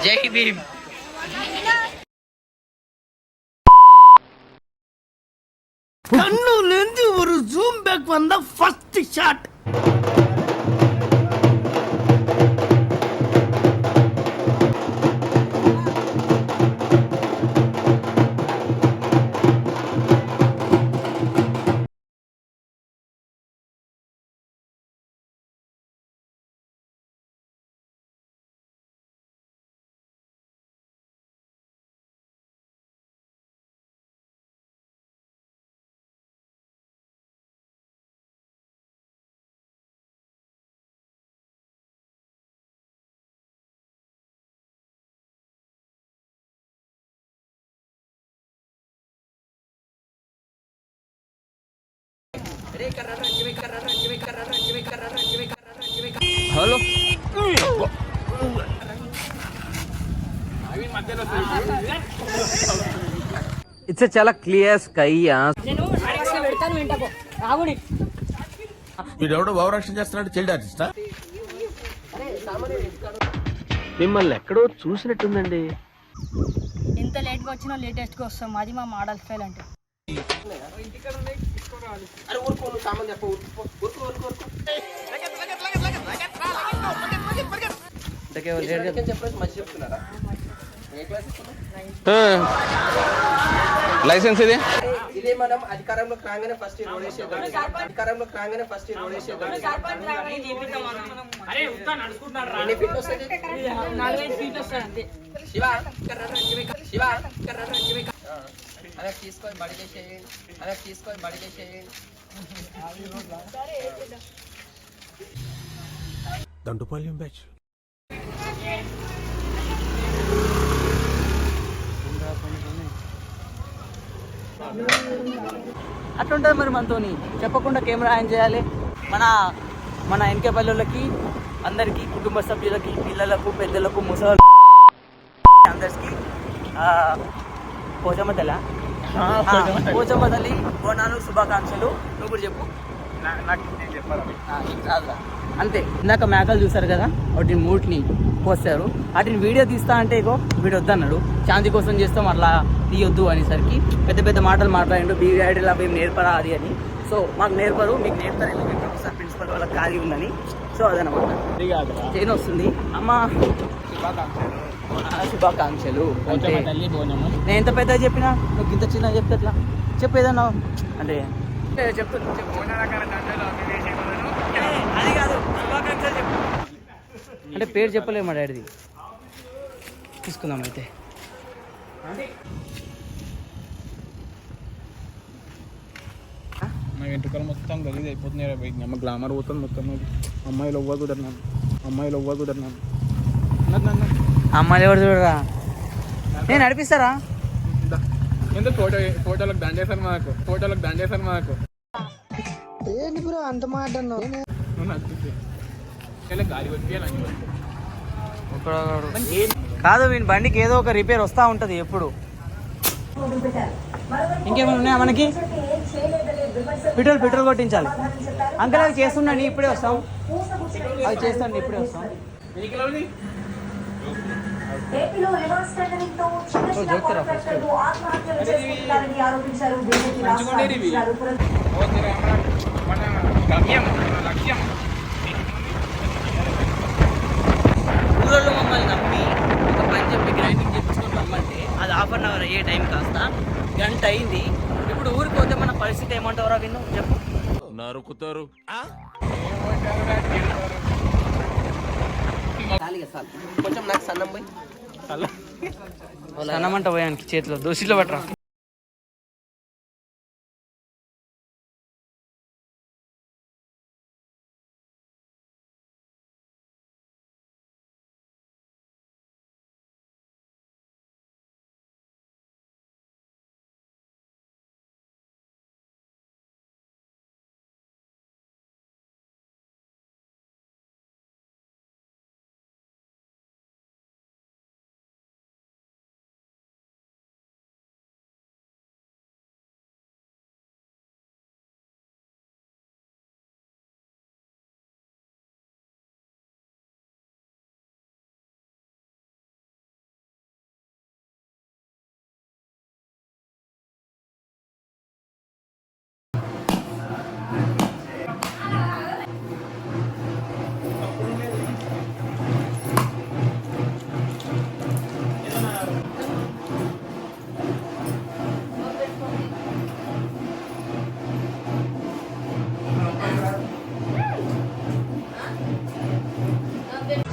జై భీమ్. கண்ணுலேருந்து ஒரு zoom back வந்த ஃபர்ஸ்ட் ஷாட். హలో ఇట్స్ చాలా క్లియర్ స్కై. వీడెవడో భావరక్షణ చేస్తున్నాడు, చైల్డ్ ఆర్టిస్టా? మిమ్మల్ని ఎక్కడో చూసినట్టుందండి. ఎంత లేట్గా వచ్చినా లేటెస్ట్గా వస్తాం. అది మా మోడల్ స్టైల్ అంటే. లైసెన్స్ ఇది. ఇదే మనం అధికారంలోకి రాగానే ఫస్ట్ రోడ్ వేసేద్దాం. అలా తీసుకొని బడి చేసేయండి. దండుపాల్యం బ్యాచ్. అట్లుంటుంది మరి మనతోని. చెప్పకుండా కెమెరా ఆన్ చేయాలి. మన వెనక పల్లెలకి అందరికీ, కుటుంబ సభ్యులకి, పిల్లలకు, పెద్దలకు, ముసలి అందరికి పోచమ్మ తల్లి బోనాలు శుభాకాంక్షలు. నువ్వు కూడా చెప్పు. అంతే. ఇందాక మేకలు చూసారు కదా, వాటిని మూటిని కోస్తారు. వాటిని వీడియో తీస్తా అంటే ఇగో వీడు వద్దన్నాడు. శాంతి కోసం చేస్తాం, అట్లా తీయొద్దు అనేసరికి పెద్ద పెద్ద మాటలు మాట్లాడిండు. బీవీఐడీలో అవి నేర్పరా అది అని. సో మాకు నేర్పరు, మీకు నేర్పరు, ఎందుకు ప్రొఫెసర్ ప్రిన్సిపల్ వాళ్ళకి ఖాళీ ఉందని. సో అదనమాట. చైన్ వస్తుంది అమ్మ. శుభాకాంక్షలు. నేను ఎంత పెద్దగా చెప్పినా నువ్వు ఇంత చిన్న చెప్తే ఎట్లా చెప్పేదన్నా అంటే చెప్తున్నా. అది కాదు, శుభాకాంక్షలు చెప్పు అంటే పేరు చెప్పలేము మా డాడీది. తీసుకుందాం అయితే. నా వెంట్రుకలు మొత్తం గలీజ్ అయిపోతున్నాయి. అమ్మ గ్లామర్ పోతుంది మొత్తం. అమ్మాయిలు ఎవ్వరు కుదరన్నాను. అమ్మాయిలు ఎవరు చూడరా? నేను నడిపిస్తారా? ఎందుకు ఫోటోలకు దండ చేశాను మాకు. ఏంటి బ్రో అంత మాట అన్నావు? నువ్వు నడిపిస్తే గాలి పంపించాలి. కాదు, వీని బండికి ఏదో ఒక రిపేర్ వస్తూ ఉంటుంది ఎప్పుడు. ఇంకేమైనా ఉన్నాయా మనకి? పెట్రోల్ కొట్టించాలి. అంకల్ అవి చేస్తున్నాండి, ఇప్పుడే వస్తాం. ఊళ్ళో మమ్మల్ని నమ్మి ఒక పని చెప్పి గ్రైండింగ్ చేపించుకొని రమ్మంటే అది ½ అయ్యే టైం కాస్త గంట అయింది. ఇప్పుడు ఊరికి పోతే మన పరిస్థితి ఏమంటావురా విన్ను చెప్పు. నరుకుతారు. కొంచెం నాకు సన్నం పోయి సన్నమంట పోయానికి చేతిలో దోశలో పట్టరా.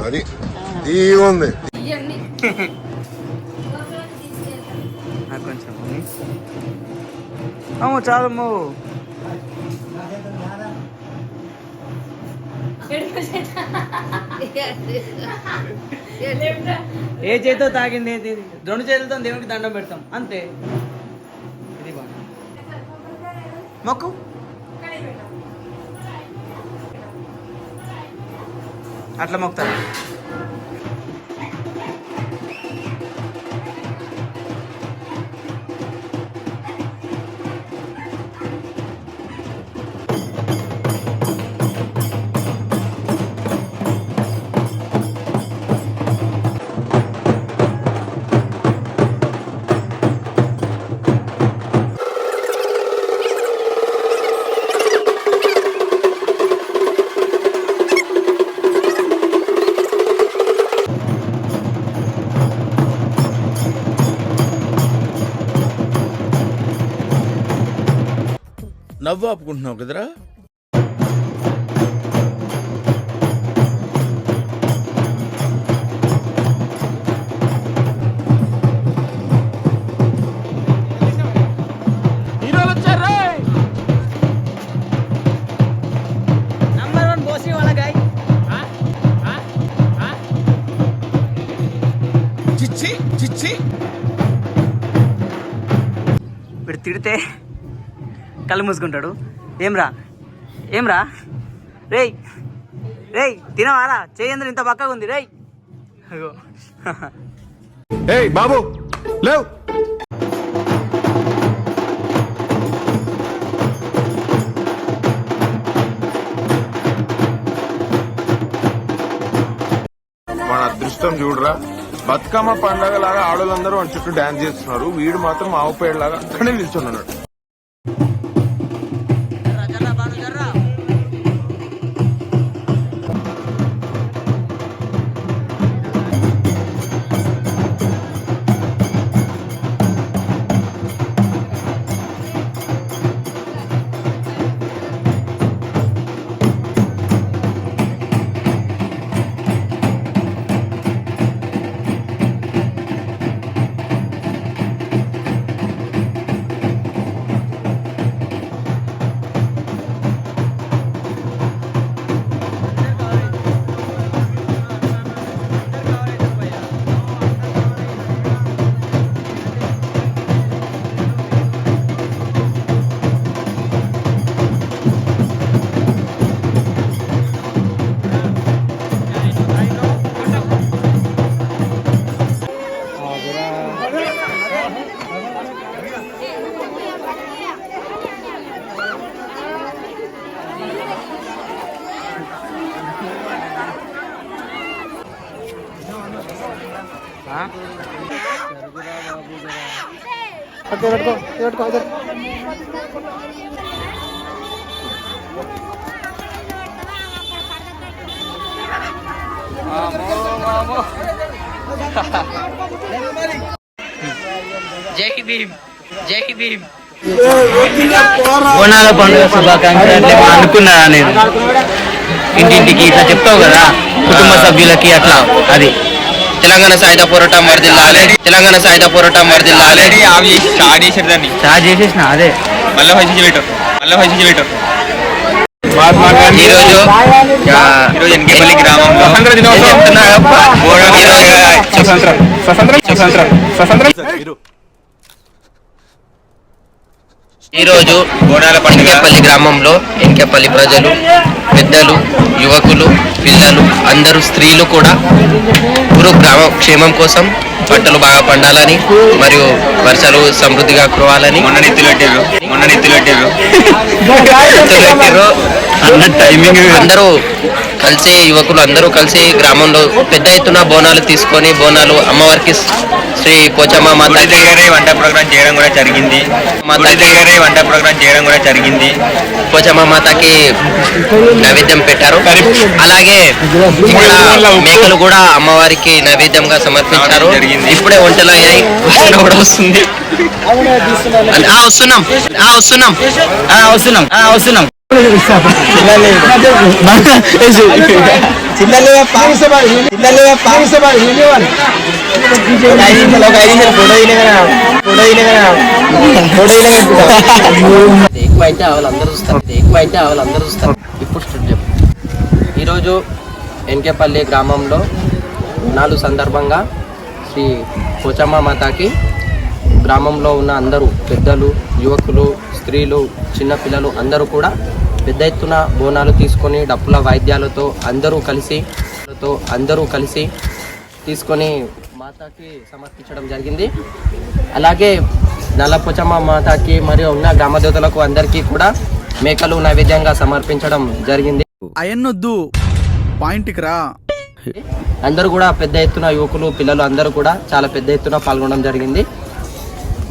అది ఈ ఉంది కొంచెం అమ్మో చాలమ్మో. ఏ చేతితో తాగింది ఏంటి? రెండు చేతులతో దేవునికి దండం పెడతాం అంతే. ఇది బాగా మొక్కు. అట్లా మొక్కుతారా? నవ్వు ఆపుకుంటున్నావు కదరా. నంబర్ 1 బోసి వాళ్ళ గాయ్. చిచ్చి చిచ్చి ఇప్పుడు తిడితే కళ్ళు మూసుకుంటాడు. ఏమ్రా ఏమ్రా రేయ్ రేయ్ తినవారా? చేయంద్ర ఇంత పక్కగా ఉంది రేయ్. అగో ఏయ్ బాబు లేవ్. మన అదృష్టం చూడరా, బతుకమ్మ పండగ లాగా ఆడోళ్ళందరూ వాడి చుట్టూ డాన్స్ చేస్తున్నారు, వీడు మాత్రం ఆవు పేడలాగా అక్కడే నిల్చున్నాడు. జై భీమ్ జై భీమ్. బోనాల పండుగ శుభాకాంక్షలు అంటే అనుకున్నా నేను. ఇంటింటికి ఇట్లా చెప్తావు కదా కుటుంబ సభ్యులకి అట్లా. అది తెలంగాణ సాయుధ పోరాటం వర్ధిల్లాలి, తెలంగాణ సాయుధ పోరాటం వర్ధిల్లాలి. స్టార్ట్ చేసారు దాన్ని, స్టార్ట్ చేసేసిన అదే మళ్ళీ హైసి పెట్టు. ఈరోజు ఎన్కేపల్లి గ్రామంలో ఈరోజు బోనాల పండుగ ఎన్కేపల్లి గ్రామంలో ఎన్కేపల్లి ప్రజలు, పెద్దలు, యువకులు, పిల్లలు, అందరూ స్త్రీలు కూడా ఊరు గ్రామ క్షేమం కోసం పంటలు బాగా పండాలని మరియు వర్షాలు సమృద్ధిగా కురవాలని మొన్న నెత్తులు పెట్టారు. అందరూ కలిసి యువకులు అందరూ కలిసి గ్రామంలో పెద్ద ఎత్తున బోనాలు తీసుకొని బోనాలు అమ్మవారికి శ్రీ పోచమ్మ మాతకి వంట ప్రోగ్రాం చేయడం కూడా జరిగింది. పోచమ్మ మాతకి నైవేద్యం పెట్టారు. అలాగే ఇక్కడ మేకలు కూడా అమ్మవారికి నైవేద్యంగా సమర్పించారు. ఇప్పుడే వంటలు అయ్యాయి, కూడా వస్తుంది. వస్తున్నాం ఎక్కువ అయితే వాళ్ళందరూ చూస్తారు. ఇప్పుడు స్టార్ట్ చెప్పు. ఈరోజు ఎన్కేపల్లి గ్రామంలో 4 సందర్భంగా శ్రీ పోచమ్మ మాతకి గ్రామంలో ఉన్న అందరూ పెద్దలు, యువకులు, స్త్రీలు, చిన్నపిల్లలు అందరూ కూడా పెద్ద ఎత్తున బోనాలు తీసుకొని డప్పుల వాయిద్యాలతో అందరూ కలిసి తీసుకొని మాతాకి సమర్పించడం జరిగింది. అలాగే నల్ల పోచమ్మ మాతకి మరియు ఉన్న గ్రామ దేవతలకు అందరికీ కూడా మేకలు నైవేద్యంగా సమర్పించడం జరిగింది. అయన్నొద్దు పాయింట్కి రా. అందరూ కూడా పెద్ద ఎత్తున యువకులు, పిల్లలు అందరూ కూడా చాలా పెద్ద ఎత్తున పాల్గొనడం జరిగింది.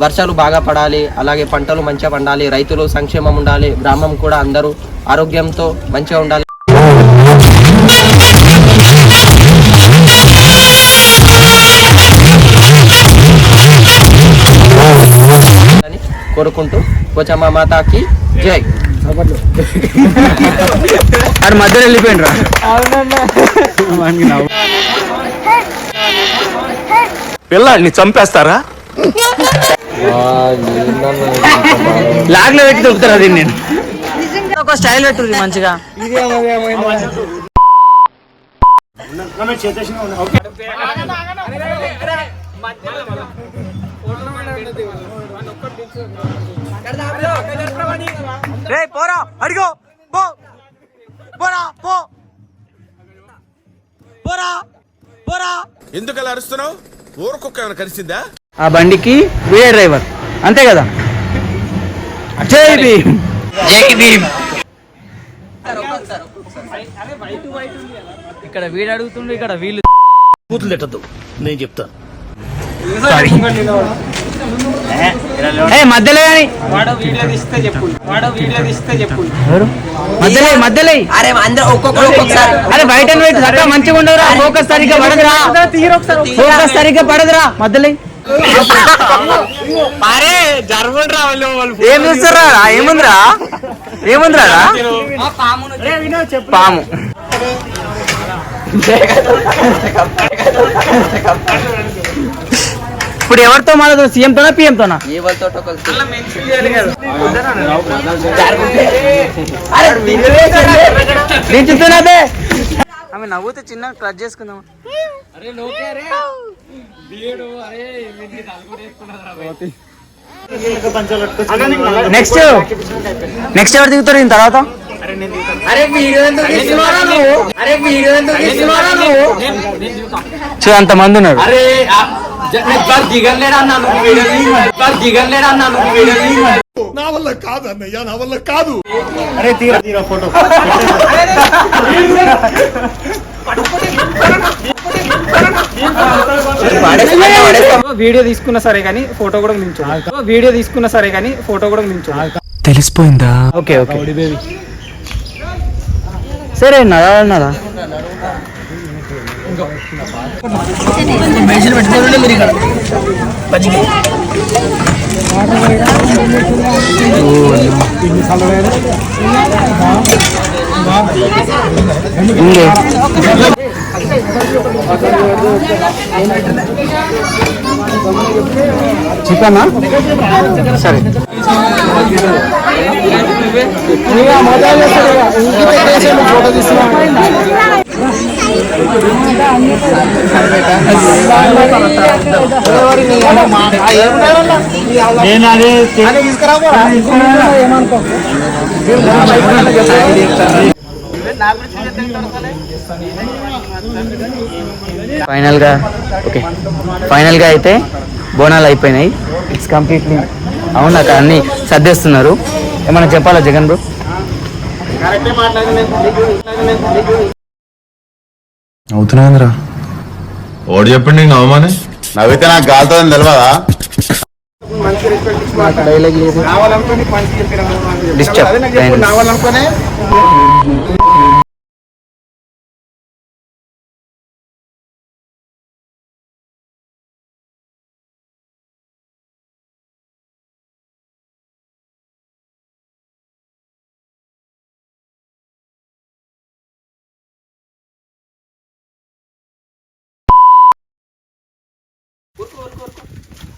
వర్షాలు బాగా పడాలి, అలాగే పంటలు మంచిగా పండాలి, రైతులు సంక్షేమం ఉండాలి, గ్రామం కూడా అందరూ ఆరోగ్యంతో మంచిగా ఉండాలి అని కోరుకుంటూ పోచమ్మ మాతాకి జై. అది మధ్యలో వెళ్ళిపోయిండ్రా. పిల్లాడిని చంపేస్తారా? లాగ్ లో పెట్టి దొరుకుతారు అది. నేను ఒక స్టైల్ పెట్టుర్రి మంచిగా. పోరా అడిగో పోరా. ఎందుకు అలా అరుస్తున్నావు? ఊరకొక్క ఏమైనా కలిసిందా? ఆ బండికి వీడే డ్రైవర్, అంతే కదా. జై భీమ్. ఇక్కడ వీడు అడుగుతుండ్రు, ఇక్కడ వీళ్ళు కూతురు తిట్టద్దు, నేను చెప్తా. మధ్యలో కానీ మధ్యలో అరే బయట చక్కగా మంచిగా ఉండవురా. ఫోకస్ సరిగ్గా పడదురా మధ్యలో. ఏం చూస్తారా? ఏముందిరా పాము. ఇప్పుడు ఎవరితో మాట్లాడు? సీఎం తోనా పిఎం తోనా? నేను చెప్తున్నా ఆమె నవ్వుతే చిన్న క్లచ్ చేసుకుందాం. నెక్స్ట్ ఎవరు దిగుతారు దీని తర్వాత? చూ అంత మంది ఉన్నారు. నా వల్ల కాదు అన్నయ్య, నా వల్ల కాదు. అరే తీరా ఫోటో. వీడియో తీసుకున్నా సరే కానీ ఫోటో కూడా నించు. తెలిసిపోయిందా? ఓకే సరే అన్నదా. చికెనా? సరే ఫోటో తీసుకున్నా. నేను అదే ఏమనుకో. ఫైనల్ గా అయితే బోనాలు అయిపోయినాయి. ఇట్స్ కంప్లీట్లీ అవునా? అన్ని సర్దేస్తున్నారు. ఏమన్నా చెప్పాలా జగన్ బ్రో? అవుతున్నాయిందిరా. ఓడి చెప్పండి నీకు అవమానే. నవ్వితే నాకు గాలితో తెలియదా? డైలాగ్ లేదు.